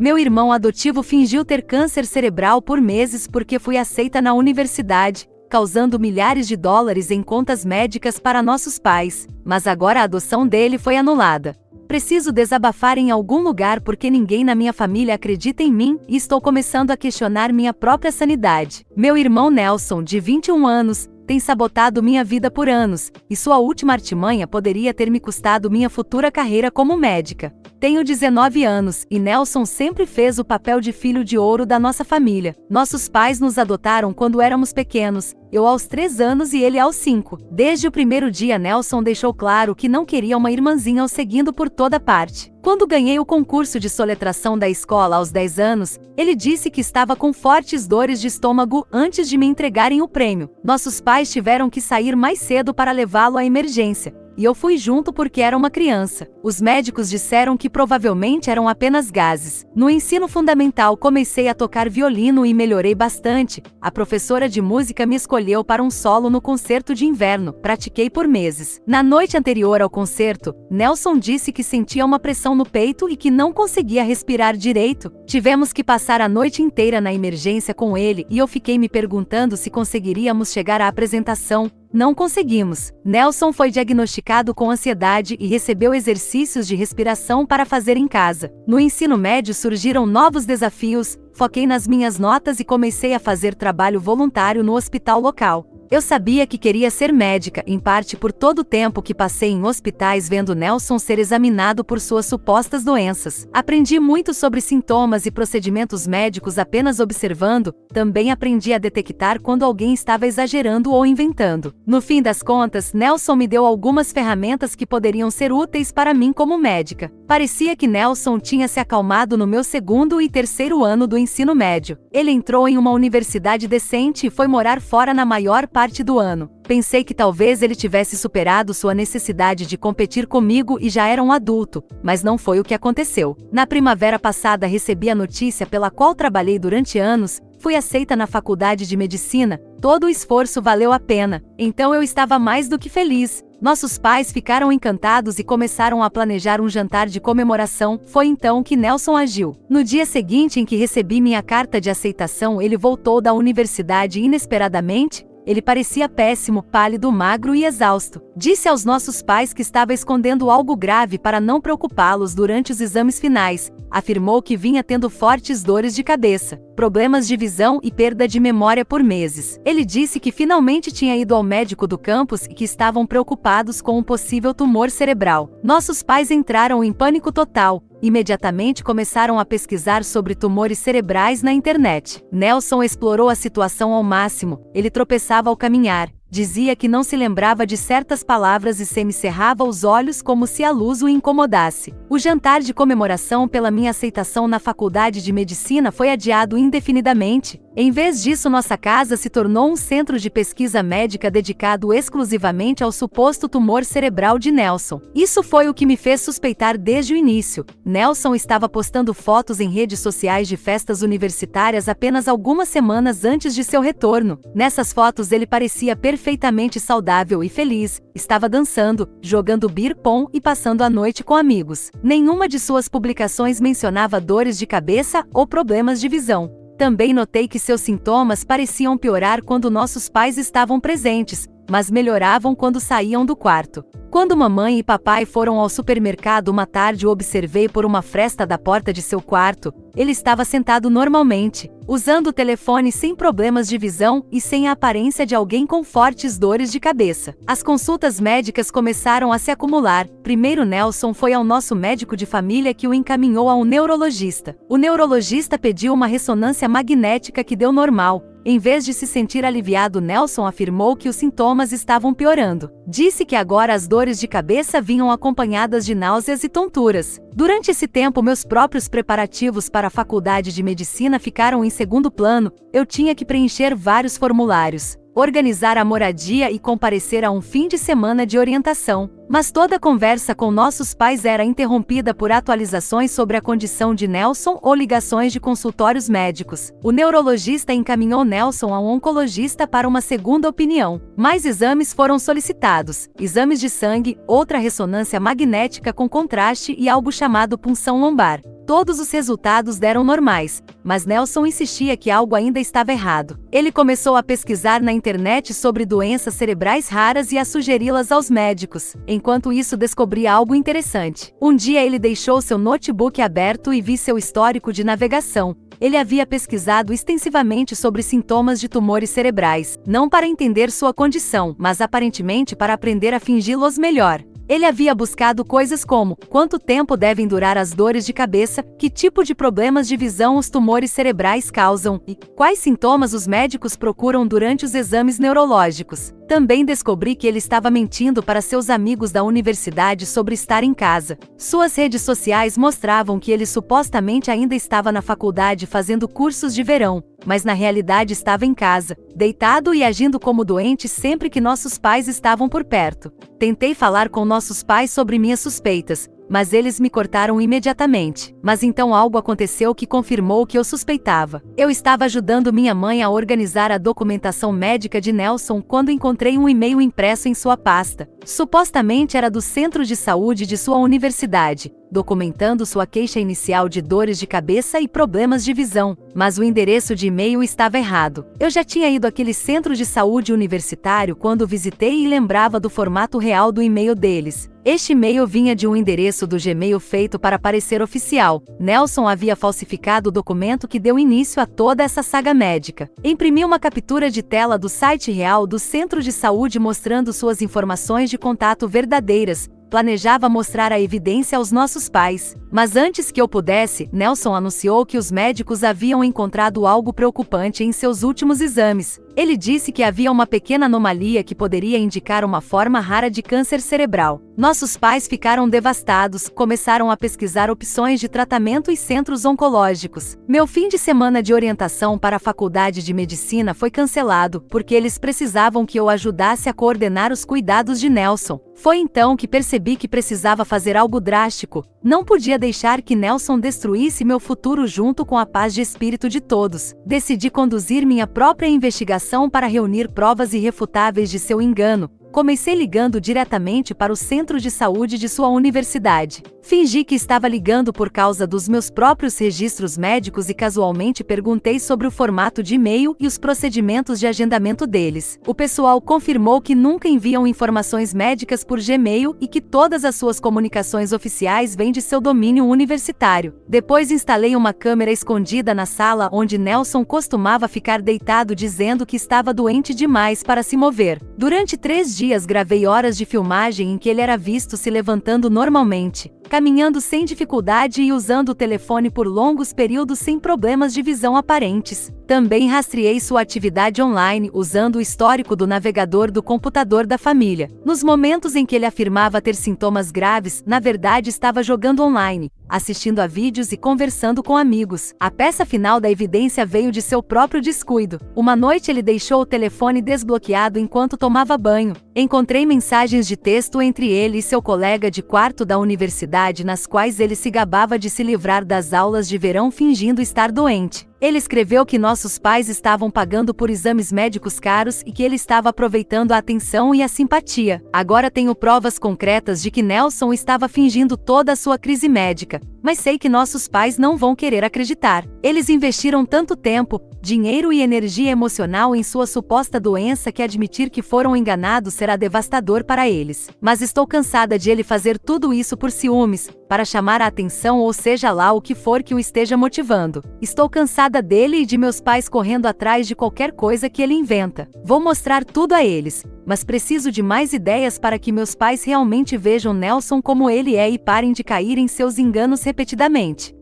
Meu irmão adotivo fingiu ter câncer cerebral por meses porque fui aceita na universidade, causando milhares de dólares em contas médicas para nossos pais, mas agora a adoção dele foi anulada. Preciso desabafar em algum lugar porque ninguém na minha família acredita em mim e estou começando a questionar minha própria sanidade. Meu irmão Nelson, de 21 anos, tem sabotado minha vida por anos, e sua última artimanha poderia ter me custado minha futura carreira como médica. Tenho 19 anos, e Nelson sempre fez o papel de filho de ouro da nossa família. Nossos pais nos adotaram quando éramos pequenos, eu aos 3 anos e ele aos 5. Desde o primeiro dia Nelson deixou claro que não queria uma irmãzinha o seguindo por toda parte. Quando ganhei o concurso de soletração da escola aos 10 anos, ele disse que estava com fortes dores de estômago antes de me entregarem o prêmio. Nossos pais tiveram que sair mais cedo para levá-lo à emergência, e eu fui junto porque era uma criança. Os médicos disseram que provavelmente eram apenas gases. No ensino fundamental comecei a tocar violino e melhorei bastante. A professora de música me escolheu para um solo no concerto de inverno. Pratiquei por meses. Na noite anterior ao concerto, Nelson disse que sentia uma pressão no peito e que não conseguia respirar direito. Tivemos que passar a noite inteira na emergência com ele e eu fiquei me perguntando se conseguiríamos chegar à apresentação. Não conseguimos. Nelson foi diagnosticado com ansiedade e recebeu exercícios de respiração para fazer em casa. No ensino médio surgiram novos desafios, foquei nas minhas notas e comecei a fazer trabalho voluntário no hospital local. Eu sabia que queria ser médica, em parte por todo o tempo que passei em hospitais vendo Nelson ser examinado por suas supostas doenças. Aprendi muito sobre sintomas e procedimentos médicos apenas observando, também aprendi a detectar quando alguém estava exagerando ou inventando. No fim das contas, Nelson me deu algumas ferramentas que poderiam ser úteis para mim como médica. Parecia que Nelson tinha se acalmado no meu 2º e 3º ano do ensino médio. Ele entrou em uma universidade decente e foi morar fora na maior parte do ano. Pensei que talvez ele tivesse superado sua necessidade de competir comigo e já era um adulto, mas não foi o que aconteceu. Na primavera passada recebi a notícia pela qual trabalhei durante anos, fui aceita na faculdade de medicina, todo o esforço valeu a pena, então eu estava mais do que feliz. Nossos pais ficaram encantados e começaram a planejar um jantar de comemoração. Foi então que Nelson agiu. No dia seguinte em que recebi minha carta de aceitação, ele voltou da universidade inesperadamente. Ele parecia péssimo, pálido, magro e exausto. Disse aos nossos pais que estava escondendo algo grave para não preocupá-los durante os exames finais. Afirmou que vinha tendo fortes dores de cabeça, problemas de visão e perda de memória por meses. Ele disse que finalmente tinha ido ao médico do campus e que estavam preocupados com um possível tumor cerebral. Nossos pais entraram em pânico total. Imediatamente começaram a pesquisar sobre tumores cerebrais na internet. Nelson explorou a situação ao máximo. Ele tropeçava ao caminhar, dizia que não se lembrava de certas palavras e semicerrava os olhos como se a luz o incomodasse. O jantar de comemoração pela minha aceitação na faculdade de medicina foi adiado indefinidamente. Em vez disso, nossa casa se tornou um centro de pesquisa médica dedicado exclusivamente ao suposto tumor cerebral de Nelson. Isso foi o que me fez suspeitar desde o início. Nelson estava postando fotos em redes sociais de festas universitárias apenas algumas semanas antes de seu retorno. Nessas fotos ele parecia perfeitamente saudável e feliz, estava dançando, jogando beer pong e passando a noite com amigos. Nenhuma de suas publicações mencionava dores de cabeça ou problemas de visão. Também notei que seus sintomas pareciam piorar quando nossos pais estavam presentes, mas melhoravam quando saíam do quarto. Quando mamãe e papai foram ao supermercado uma tarde, o observei por uma fresta da porta de seu quarto. Ele estava sentado normalmente, usando o telefone sem problemas de visão e sem a aparência de alguém com fortes dores de cabeça. As consultas médicas começaram a se acumular. Primeiro Nelson foi ao nosso médico de família que o encaminhou a um neurologista. O neurologista pediu uma ressonância magnética que deu normal. Em vez de se sentir aliviado, Nelson afirmou que os sintomas estavam piorando. Disse que agora as dores de cabeça vinham acompanhadas de náuseas e tonturas. Durante esse tempo, meus próprios preparativos para a faculdade de medicina ficaram em segundo plano. Eu tinha que preencher vários formulários, organizar a moradia e comparecer a um fim de semana de orientação. Mas toda conversa com nossos pais era interrompida por atualizações sobre a condição de Nelson ou ligações de consultórios médicos. O neurologista encaminhou Nelson a um oncologista para uma segunda opinião. Mais exames foram solicitados: exames de sangue, outra ressonância magnética com contraste e algo chamado punção lombar. Todos os resultados deram normais, mas Nelson insistia que algo ainda estava errado. Ele começou a pesquisar na internet sobre doenças cerebrais raras e a sugeri-las aos médicos. Enquanto isso, descobri algo interessante. Um dia ele deixou seu notebook aberto e vi seu histórico de navegação. Ele havia pesquisado extensivamente sobre sintomas de tumores cerebrais, não para entender sua condição, mas aparentemente para aprender a fingi-los melhor. Ele havia buscado coisas como: quanto tempo devem durar as dores de cabeça, que tipo de problemas de visão os tumores cerebrais causam e quais sintomas os médicos procuram durante os exames neurológicos. Também descobri que ele estava mentindo para seus amigos da universidade sobre estar em casa. Suas redes sociais mostravam que ele supostamente ainda estava na faculdade fazendo cursos de verão, mas na realidade estava em casa, deitado e agindo como doente sempre que nossos pais estavam por perto. Tentei falar com nossos pais sobre minhas suspeitas, mas eles me cortaram imediatamente. Mas então algo aconteceu que confirmou o que eu suspeitava. Eu estava ajudando minha mãe a organizar a documentação médica de Nelson quando encontrei um e-mail impresso em sua pasta. Supostamente era do centro de saúde de sua universidade, documentando sua queixa inicial de dores de cabeça e problemas de visão, mas o endereço de e-mail estava errado. Eu já tinha ido àquele centro de saúde universitário quando visitei e lembrava do formato real do e-mail deles. Este e-mail vinha de um endereço do Gmail feito para parecer oficial. Nelson havia falsificado o documento que deu início a toda essa saga médica. Imprimi uma captura de tela do site real do centro de saúde mostrando suas informações de contato verdadeiras. Planejava mostrar a evidência aos nossos pais. Mas antes que eu pudesse, Nelson anunciou que os médicos haviam encontrado algo preocupante em seus últimos exames. Ele disse que havia uma pequena anomalia que poderia indicar uma forma rara de câncer cerebral. Nossos pais ficaram devastados, começaram a pesquisar opções de tratamento e centros oncológicos. Meu fim de semana de orientação para a faculdade de medicina foi cancelado, porque eles precisavam que eu ajudasse a coordenar os cuidados de Nelson. Foi então que percebi que precisava fazer algo drástico. Não podia deixar que Nelson destruísse meu futuro junto com a paz de espírito de todos. Decidi conduzir minha própria investigação para reunir provas irrefutáveis de seu engano. Comecei ligando diretamente para o centro de saúde de sua universidade. Fingi que estava ligando por causa dos meus próprios registros médicos e casualmente perguntei sobre o formato de e-mail e os procedimentos de agendamento deles. O pessoal confirmou que nunca enviam informações médicas por Gmail e que todas as suas comunicações oficiais vêm de seu domínio universitário. Depois instalei uma câmera escondida na sala onde Nelson costumava ficar deitado dizendo que estava doente demais para se mover. Durante 3 dias gravei horas de filmagem em que ele era visto se levantando normalmente, caminhando sem dificuldade e usando o telefone por longos períodos sem problemas de visão aparentes. Também rastreei sua atividade online usando o histórico do navegador do computador da família. Nos momentos em que ele afirmava ter sintomas graves, na verdade estava jogando online, assistindo a vídeos e conversando com amigos. A peça final da evidência veio de seu próprio descuido. Uma noite ele deixou o telefone desbloqueado enquanto tomava banho. Encontrei mensagens de texto entre ele e seu colega de quarto da universidade nas quais ele se gabava de se livrar das aulas de verão fingindo estar doente. Ele escreveu que nossos pais estavam pagando por exames médicos caros e que ele estava aproveitando a atenção e a simpatia. Agora tenho provas concretas de que Nelson estava fingindo toda a sua crise médica, mas sei que nossos pais não vão querer acreditar. Eles investiram tanto tempo, dinheiro e energia emocional em sua suposta doença que admitir que foram enganados será devastador para eles. Mas estou cansada de ele fazer tudo isso por ciúmes, para chamar a atenção ou seja lá o que for que o esteja motivando. Estou cansada dele e de meus pais correndo atrás de qualquer coisa que ele inventa. Vou mostrar tudo a eles, mas preciso de mais ideias para que meus pais realmente vejam Nelson como ele é e parem de cair em seus enganos repetidamente.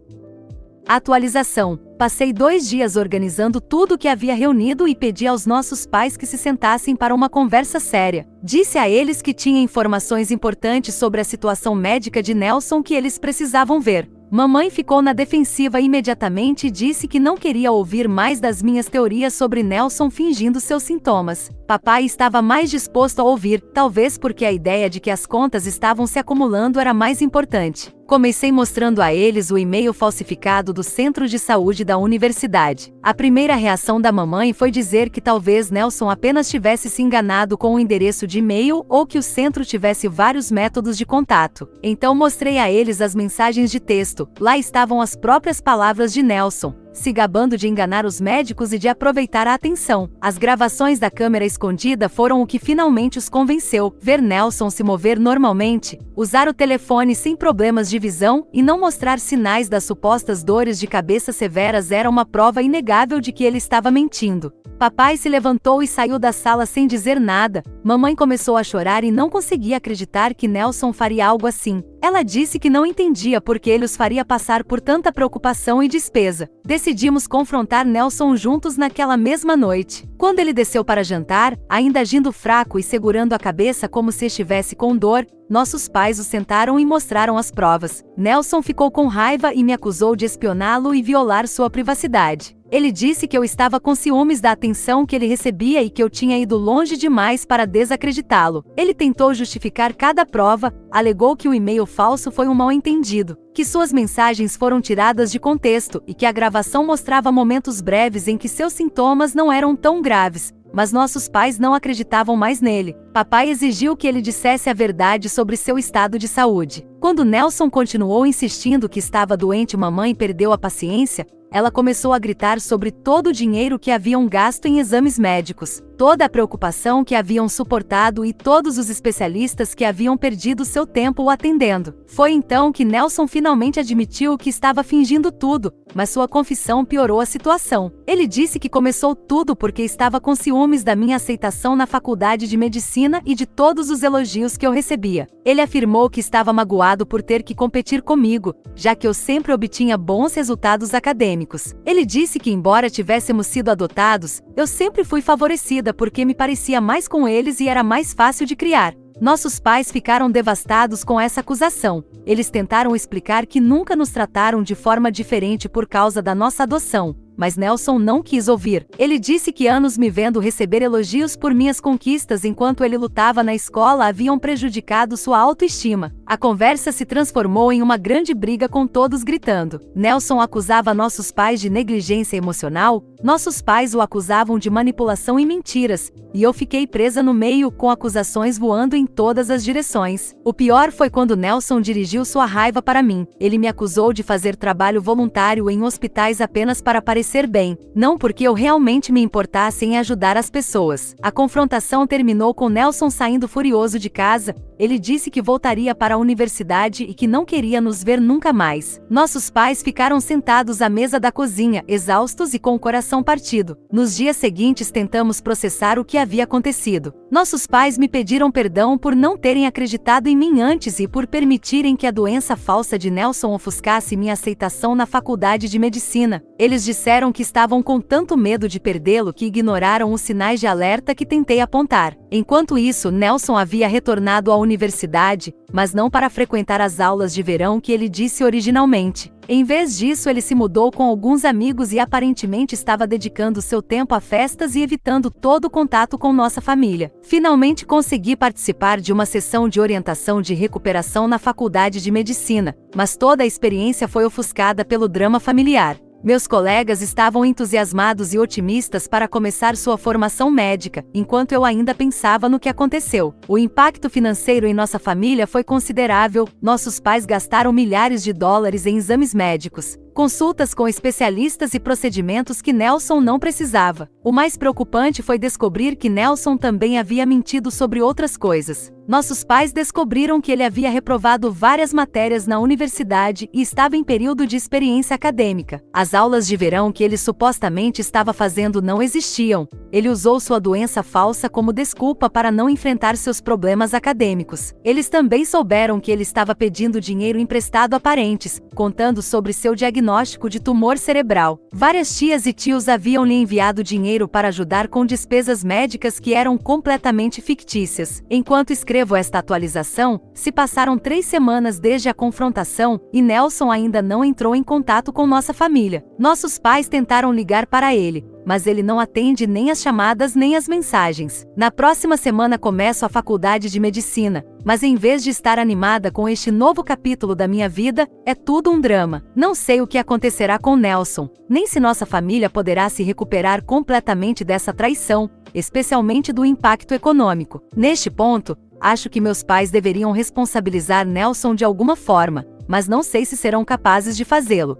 Atualização. Passei 2 dias organizando tudo o que havia reunido e pedi aos nossos pais que se sentassem para uma conversa séria. Disse a eles que tinha informações importantes sobre a situação médica de Nelson que eles precisavam ver. Mamãe ficou na defensiva imediatamente e disse que não queria ouvir mais das minhas teorias sobre Nelson fingindo seus sintomas. Papai estava mais disposto a ouvir, talvez porque a ideia de que as contas estavam se acumulando era mais importante. Comecei mostrando a eles o e-mail falsificado do Centro de Saúde da universidade. A primeira reação da mamãe foi dizer que talvez Nelson apenas tivesse se enganado com o endereço de e-mail ou que o centro tivesse vários métodos de contato. Então mostrei a eles as mensagens de texto. Lá estavam as próprias palavras de Nelson, se gabando de enganar os médicos e de aproveitar a atenção. As gravações da câmera escondida foram o que finalmente os convenceu. Ver Nelson se mover normalmente, usar o telefone sem problemas de visão e não mostrar sinais das supostas dores de cabeça severas era uma prova inegável de que ele estava mentindo. Papai se levantou e saiu da sala sem dizer nada. Mamãe começou a chorar e não conseguia acreditar que Nelson faria algo assim. Ela disse que não entendia por que ele os faria passar por tanta preocupação e despesa. Decidimos confrontar Nelson juntos naquela mesma noite. Quando ele desceu para jantar, ainda agindo fraco e segurando a cabeça como se estivesse com dor, nossos pais o sentaram e mostraram as provas. Nelson ficou com raiva e me acusou de espioná-lo e violar sua privacidade. Ele disse que eu estava com ciúmes da atenção que ele recebia e que eu tinha ido longe demais para desacreditá-lo. Ele tentou justificar cada prova, alegou que o e-mail falso foi um mal-entendido, que suas mensagens foram tiradas de contexto e que a gravação mostrava momentos breves em que seus sintomas não eram tão graves. Mas nossos pais não acreditavam mais nele. Papai exigiu que ele dissesse a verdade sobre seu estado de saúde. Quando Nelson continuou insistindo que estava doente, mamãe perdeu a paciência. Ela começou a gritar sobre todo o dinheiro que haviam gasto em exames médicos, toda a preocupação que haviam suportado e todos os especialistas que haviam perdido seu tempo o atendendo. Foi então que Nelson finalmente admitiu que estava fingindo tudo, mas sua confissão piorou a situação. Ele disse que começou tudo porque estava com ciúmes da minha aceitação na faculdade de medicina e de todos os elogios que eu recebia. Ele afirmou que estava magoado por ter que competir comigo, já que eu sempre obtinha bons resultados acadêmicos. Ele disse que, embora tivéssemos sido adotados, eu sempre fui favorecida porque me parecia mais com eles e era mais fácil de criar. Nossos pais ficaram devastados com essa acusação. Eles tentaram explicar que nunca nos trataram de forma diferente por causa da nossa adoção, mas Nelson não quis ouvir. Ele disse que anos me vendo receber elogios por minhas conquistas enquanto ele lutava na escola haviam prejudicado sua autoestima. A conversa se transformou em uma grande briga com todos gritando. Nelson acusava nossos pais de negligência emocional, nossos pais o acusavam de manipulação e mentiras, e eu fiquei presa no meio com acusações voando em todas as direções. O pior foi quando Nelson dirigiu sua raiva para mim. Ele me acusou de fazer trabalho voluntário em hospitais apenas para parecer bem, não porque eu realmente me importasse em ajudar as pessoas. A confrontação terminou com Nelson saindo furioso de casa. Ele disse que voltaria para a universidade e que não queria nos ver nunca mais. Nossos pais ficaram sentados à mesa da cozinha, exaustos e com o coração partido. Nos dias seguintes tentamos processar o que havia acontecido. Nossos pais me pediram perdão por não terem acreditado em mim antes e por permitirem que a doença falsa de Nelson ofuscasse minha aceitação na faculdade de medicina. Eles disseram que estavam com tanto medo de perdê-lo que ignoraram os sinais de alerta que tentei apontar. Enquanto isso, Nelson havia retornado à universidade, mas não para frequentar as aulas de verão que ele disse originalmente. Em vez disso, ele se mudou com alguns amigos e aparentemente estava dedicando seu tempo a festas e evitando todo contato com nossa família. Finalmente consegui participar de uma sessão de orientação de recuperação na faculdade de medicina, mas toda a experiência foi ofuscada pelo drama familiar. Meus colegas estavam entusiasmados e otimistas para começar sua formação médica, enquanto eu ainda pensava no que aconteceu. O impacto financeiro em nossa família foi considerável. Nossos pais gastaram milhares de dólares em exames médicos, consultas com especialistas e procedimentos que Nelson não precisava. O mais preocupante foi descobrir que Nelson também havia mentido sobre outras coisas. Nossos pais descobriram que ele havia reprovado várias matérias na universidade e estava em período de experiência acadêmica. As aulas de verão que ele supostamente estava fazendo não existiam. Ele usou sua doença falsa como desculpa para não enfrentar seus problemas acadêmicos. Eles também souberam que ele estava pedindo dinheiro emprestado a parentes, contando sobre seu diagnóstico de tumor cerebral. Várias tias e tios haviam lhe enviado dinheiro para ajudar com despesas médicas que eram completamente fictícias. Enquanto escrevo esta atualização, se passaram 3 semanas desde a confrontação e Nelson ainda não entrou em contato com nossa família. Nossos pais tentaram ligar para ele, mas ele não atende nem as chamadas nem as mensagens. Na próxima semana começo a faculdade de medicina, mas em vez de estar animada com este novo capítulo da minha vida, é tudo um drama. Não sei o que acontecerá com Nelson, nem se nossa família poderá se recuperar completamente dessa traição, especialmente do impacto econômico. Neste ponto, acho que meus pais deveriam responsabilizar Nelson de alguma forma, mas não sei se serão capazes de fazê-lo.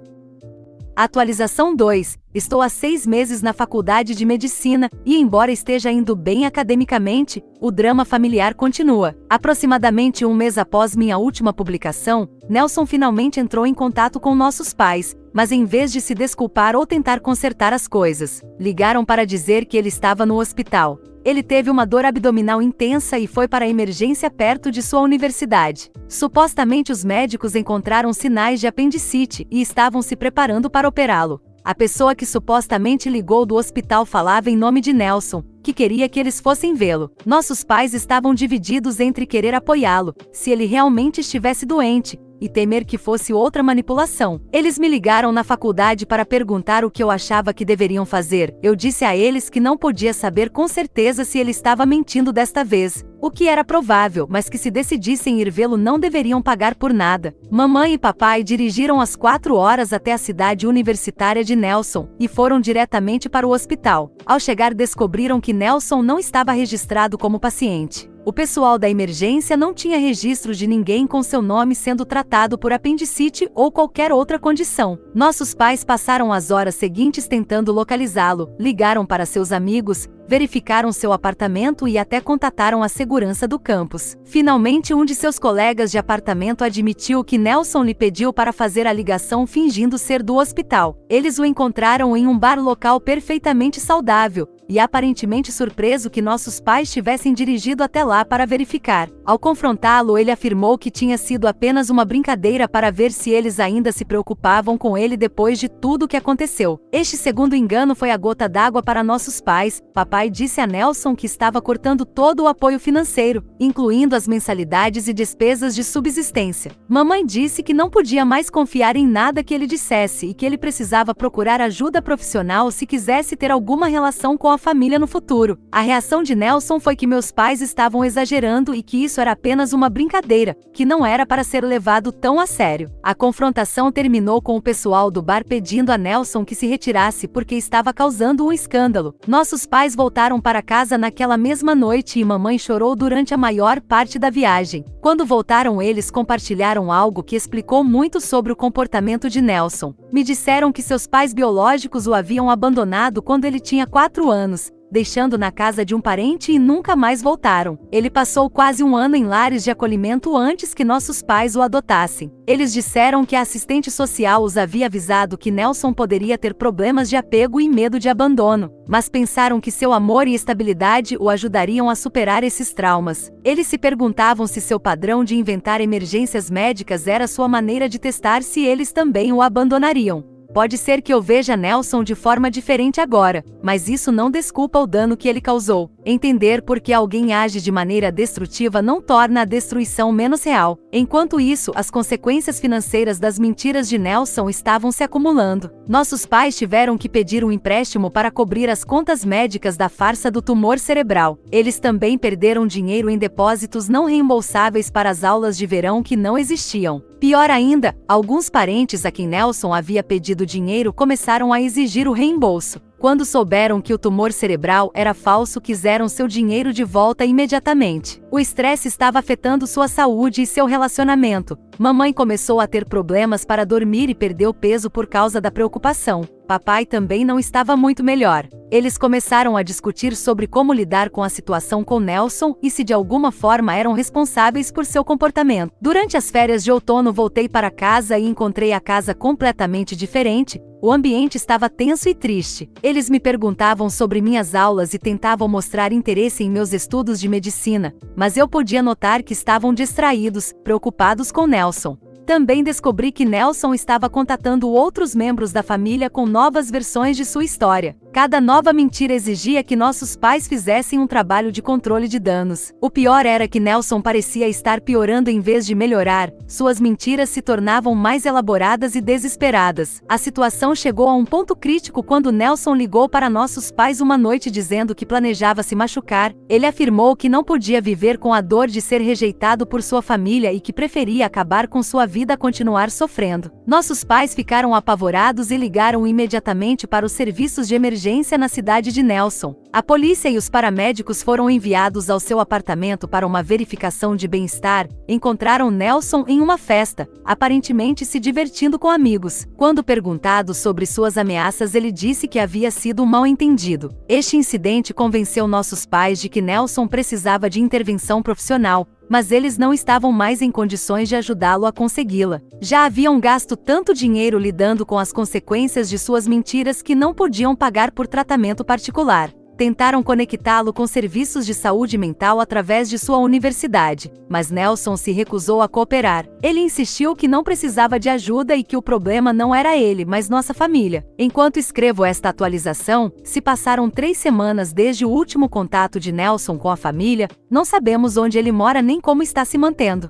Atualização 2. Estou há 6 meses na faculdade de medicina, e embora esteja indo bem academicamente, o drama familiar continua. Aproximadamente um mês após minha última publicação, Nelson finalmente entrou em contato com nossos pais, mas em vez de se desculpar ou tentar consertar as coisas, ligaram para dizer que ele estava no hospital. Ele teve uma dor abdominal intensa e foi para a emergência perto de sua universidade. Supostamente os médicos encontraram sinais de apendicite e estavam se preparando para operá-lo. A pessoa que supostamente ligou do hospital falava em nome de Nelson, que queria que eles fossem vê-lo. Nossos pais estavam divididos entre querer apoiá-lo, se ele realmente estivesse doente, e temer que fosse outra manipulação. Eles me ligaram na faculdade para perguntar o que eu achava que deveriam fazer. Eu disse a eles que não podia saber com certeza se ele estava mentindo desta vez, o que era provável, mas que se decidissem ir vê-lo não deveriam pagar por nada. Mamãe e papai dirigiram às 4 horas até a cidade universitária de Nelson, e foram diretamente para o hospital. Ao chegar descobriram que Nelson não estava registrado como paciente. O pessoal da emergência não tinha registro de ninguém com seu nome sendo tratado por apendicite ou qualquer outra condição. Nossos pais passaram as horas seguintes tentando localizá-lo, ligaram para seus amigos, verificaram seu apartamento e até contataram a segurança do campus. Finalmente, um de seus colegas de apartamento admitiu que Nelson lhe pediu para fazer a ligação fingindo ser do hospital. Eles o encontraram em um bar local perfeitamente saudável, e aparentemente surpreso que nossos pais tivessem dirigido até lá para verificar. Ao confrontá-lo, ele afirmou que tinha sido apenas uma brincadeira para ver se eles ainda se preocupavam com ele depois de tudo o que aconteceu. Este segundo engano foi a gota d'água para nossos pais. Papai disse a Nelson que estava cortando todo o apoio financeiro, incluindo as mensalidades e despesas de subsistência. Mamãe disse que não podia mais confiar em nada que ele dissesse e que ele precisava procurar ajuda profissional se quisesse ter alguma relação com a família no futuro. A reação de Nelson foi que meus pais estavam exagerando e que isso era apenas uma brincadeira, que não era para ser levado tão a sério. A confrontação terminou com o pessoal do bar pedindo a Nelson que se retirasse porque estava causando um escândalo. Nossos pais voltaram para casa naquela mesma noite e mamãe chorou durante a maior parte da viagem. Quando voltaram, eles compartilharam algo que explicou muito sobre o comportamento de Nelson. Me disseram que seus pais biológicos o haviam abandonado quando ele tinha 4 anos, deixando na casa de um parente e nunca mais voltaram. Ele passou quase um ano em lares de acolhimento antes que nossos pais o adotassem. Eles disseram que a assistente social os havia avisado que Nelson poderia ter problemas de apego e medo de abandono, mas pensaram que seu amor e estabilidade o ajudariam a superar esses traumas. Eles se perguntavam se seu padrão de inventar emergências médicas era sua maneira de testar se eles também o abandonariam. Pode ser que eu veja Nelson de forma diferente agora, mas isso não desculpa o dano que ele causou. Entender por que alguém age de maneira destrutiva não torna a destruição menos real. Enquanto isso, as consequências financeiras das mentiras de Nelson estavam se acumulando. Nossos pais tiveram que pedir um empréstimo para cobrir as contas médicas da farsa do tumor cerebral. Eles também perderam dinheiro em depósitos não reembolsáveis para as aulas de verão que não existiam. Pior ainda, alguns parentes a quem Nelson havia pedido dinheiro começaram a exigir o reembolso. Quando souberam que o tumor cerebral era falso, quiseram seu dinheiro de volta imediatamente. O estresse estava afetando sua saúde e seu relacionamento. Mamãe começou a ter problemas para dormir e perdeu peso por causa da preocupação. Papai também não estava muito melhor. Eles começaram a discutir sobre como lidar com a situação com Nelson e se de alguma forma eram responsáveis por seu comportamento. Durante as férias de outono voltei para casa e encontrei a casa completamente diferente. O ambiente estava tenso e triste. Eles me perguntavam sobre minhas aulas e tentavam mostrar interesse em meus estudos de medicina, mas eu podia notar que estavam distraídos, preocupados com Nelson. Também descobri que Nelson estava contatando outros membros da família com novas versões de sua história. Cada nova mentira exigia que nossos pais fizessem um trabalho de controle de danos. O pior era que Nelson parecia estar piorando em vez de melhorar. Suas mentiras se tornavam mais elaboradas e desesperadas. A situação chegou a um ponto crítico quando Nelson ligou para nossos pais uma noite dizendo que planejava se machucar. Ele afirmou que não podia viver com a dor de ser rejeitado por sua família e que preferia acabar com sua vida a continuar sofrendo. Nossos pais ficaram apavorados e ligaram imediatamente para os serviços de emergência na cidade de Nelson. A polícia e os paramédicos foram enviados ao seu apartamento para uma verificação de bem-estar. Encontraram Nelson em uma festa, aparentemente se divertindo com amigos. Quando perguntado sobre suas ameaças, ele disse que havia sido um mal-entendido. Este incidente convenceu nossos pais de que Nelson precisava de intervenção profissional, mas eles não estavam mais em condições de ajudá-lo a consegui-la. Já haviam gasto tanto dinheiro lidando com as consequências de suas mentiras que não podiam pagar por tratamento particular. Tentaram conectá-lo com serviços de saúde mental através de sua universidade, mas Nelson se recusou a cooperar. Ele insistiu que não precisava de ajuda e que o problema não era ele, mas nossa família. Enquanto escrevo esta atualização, se passaram 3 semanas desde o último contato de Nelson com a família. Não sabemos onde ele mora nem como está se mantendo.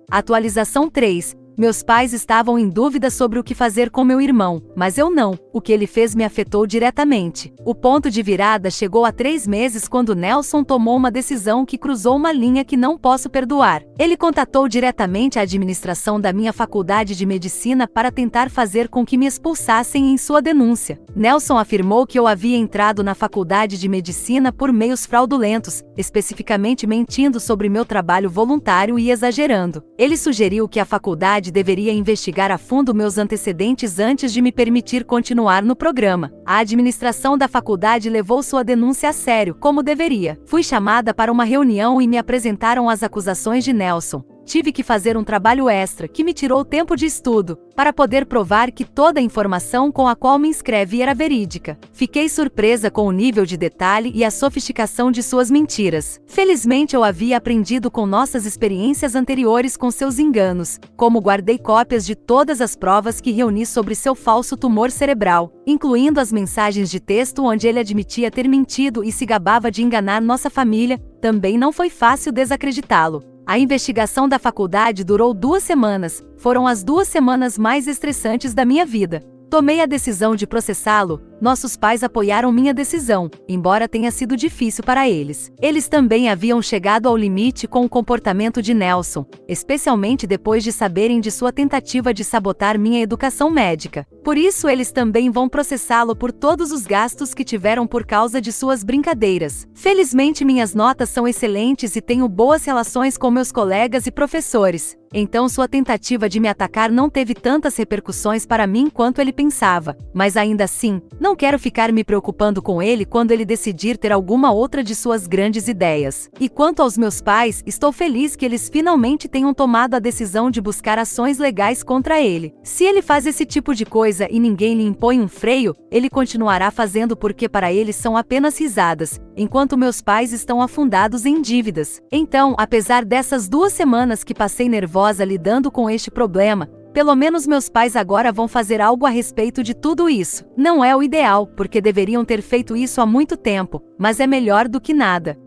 Atualização 3. Meus pais estavam em dúvida sobre o que fazer com meu irmão, mas eu não. O que ele fez me afetou diretamente. O ponto de virada chegou há 3 meses quando Nelson tomou uma decisão que cruzou uma linha que não posso perdoar. Ele contatou diretamente a administração da minha faculdade de medicina para tentar fazer com que me expulsassem em sua denúncia. Nelson afirmou que eu havia entrado na faculdade de medicina por meios fraudulentos, especificamente mentindo sobre meu trabalho voluntário e exagerando. Ele sugeriu que a faculdade deveria investigar a fundo meus antecedentes antes de me permitir continuar no programa. A administração da faculdade levou sua denúncia a sério, como deveria. Fui chamada para uma reunião e me apresentaram as acusações de Nelson. Tive que fazer um trabalho extra, que me tirou tempo de estudo, para poder provar que toda a informação com a qual me inscrevi era verídica. Fiquei surpresa com o nível de detalhe e a sofisticação de suas mentiras. Felizmente eu havia aprendido com nossas experiências anteriores com seus enganos, como guardei cópias de todas as provas que reuni sobre seu falso tumor cerebral, incluindo as mensagens de texto onde ele admitia ter mentido e se gabava de enganar nossa família. Também não foi fácil desacreditá-lo. A investigação da faculdade durou 2 semanas, foram as 2 semanas mais estressantes da minha vida. Tomei a decisão de processá-lo. Nossos pais apoiaram minha decisão, embora tenha sido difícil para eles. Eles também haviam chegado ao limite com o comportamento de Nelson, especialmente depois de saberem de sua tentativa de sabotar minha educação médica. Por isso eles também vão processá-lo por todos os gastos que tiveram por causa de suas brincadeiras. Felizmente minhas notas são excelentes e tenho boas relações com meus colegas e professores. Então sua tentativa de me atacar não teve tantas repercussões para mim quanto ele pensava, mas ainda assim, não quero ficar me preocupando com ele quando ele decidir ter alguma outra de suas grandes ideias. E quanto aos meus pais, estou feliz que eles finalmente tenham tomado a decisão de buscar ações legais contra ele. Se ele faz esse tipo de coisa e ninguém lhe impõe um freio, ele continuará fazendo porque para eles são apenas risadas, enquanto meus pais estão afundados em dívidas. Então, apesar dessas 2 semanas que passei nervosa lidando com este problema, pelo menos meus pais agora vão fazer algo a respeito de tudo isso. Não é o ideal, porque deveriam ter feito isso há muito tempo, mas é melhor do que nada.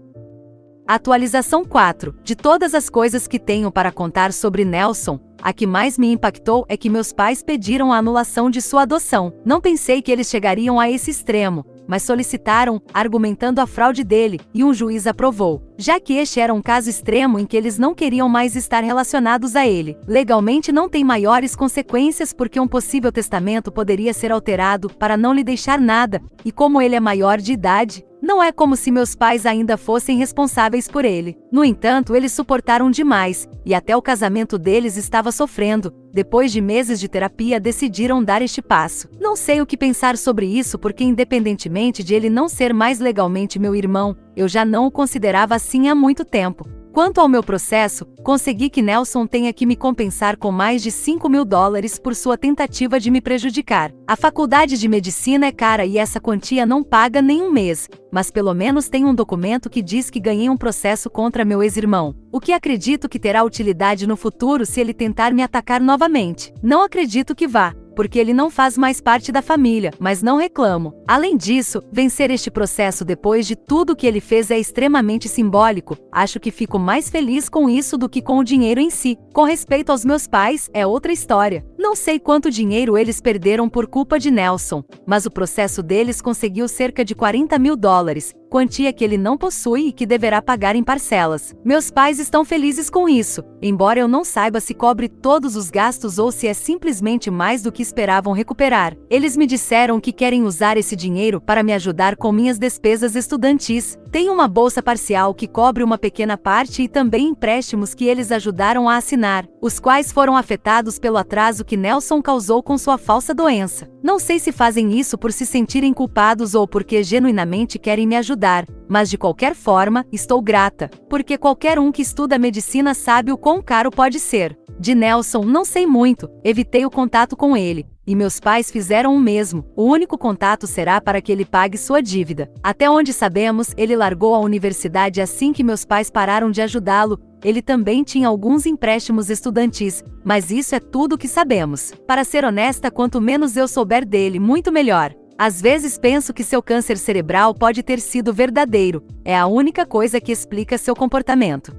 Atualização 4. De todas as coisas que tenho para contar sobre Nelson, a que mais me impactou é que meus pais pediram a anulação de sua adoção. Não pensei que eles chegariam a esse extremo, mas solicitaram, argumentando a fraude dele, e um juiz aprovou, já que este era um caso extremo em que eles não queriam mais estar relacionados a ele. Legalmente não tem maiores consequências porque um possível testamento poderia ser alterado para não lhe deixar nada, e como ele é maior de idade, não é como se meus pais ainda fossem responsáveis por ele. No entanto, eles suportaram demais, e até o casamento deles estava sofrendo. Depois de meses de terapia, decidiram dar este passo. Não sei o que pensar sobre isso porque, independentemente de ele não ser mais legalmente meu irmão, eu já não o considerava assim há muito tempo. Quanto ao meu processo, consegui que Nelson tenha que me compensar com mais de $5.000 por sua tentativa de me prejudicar. A faculdade de medicina é cara e essa quantia não paga nem um mês, mas pelo menos tem um documento que diz que ganhei um processo contra meu ex-irmão, o que acredito que terá utilidade no futuro se ele tentar me atacar novamente. Não acredito que vá. porque ele não faz mais parte da família, mas não reclamo. Além disso, vencer este processo depois de tudo que ele fez é extremamente simbólico. Acho que fico mais feliz com isso do que com o dinheiro em si. Com respeito aos meus pais, é outra história. Não sei quanto dinheiro eles perderam por culpa de Nelson, mas o processo deles conseguiu cerca de $40 mil, quantia que ele não possui e que deverá pagar em parcelas. Meus pais estão felizes com isso, embora eu não saiba se cobre todos os gastos ou se é simplesmente mais do que esperavam recuperar. Eles me disseram que querem usar esse dinheiro para me ajudar com minhas despesas estudantis. Tenho uma bolsa parcial que cobre uma pequena parte e também empréstimos que eles ajudaram a assinar, os quais foram afetados pelo atraso que Nelson causou com sua falsa doença. Não sei se fazem isso por se sentirem culpados ou porque genuinamente querem me ajudar, mas de qualquer forma, estou grata, porque qualquer um que estuda medicina sabe o quão caro pode ser. De Nelson não sei muito, evitei o contato com ele, e meus pais fizeram o mesmo. O único contato será para que ele pague sua dívida. Até onde sabemos, ele largou a universidade assim que meus pais pararam de ajudá-lo. Ele também tinha alguns empréstimos estudantis, mas isso é tudo o que sabemos. Para ser honesta, quanto menos eu souber dele, muito melhor. Às vezes penso que seu câncer cerebral pode ter sido verdadeiro. É a única coisa que explica seu comportamento.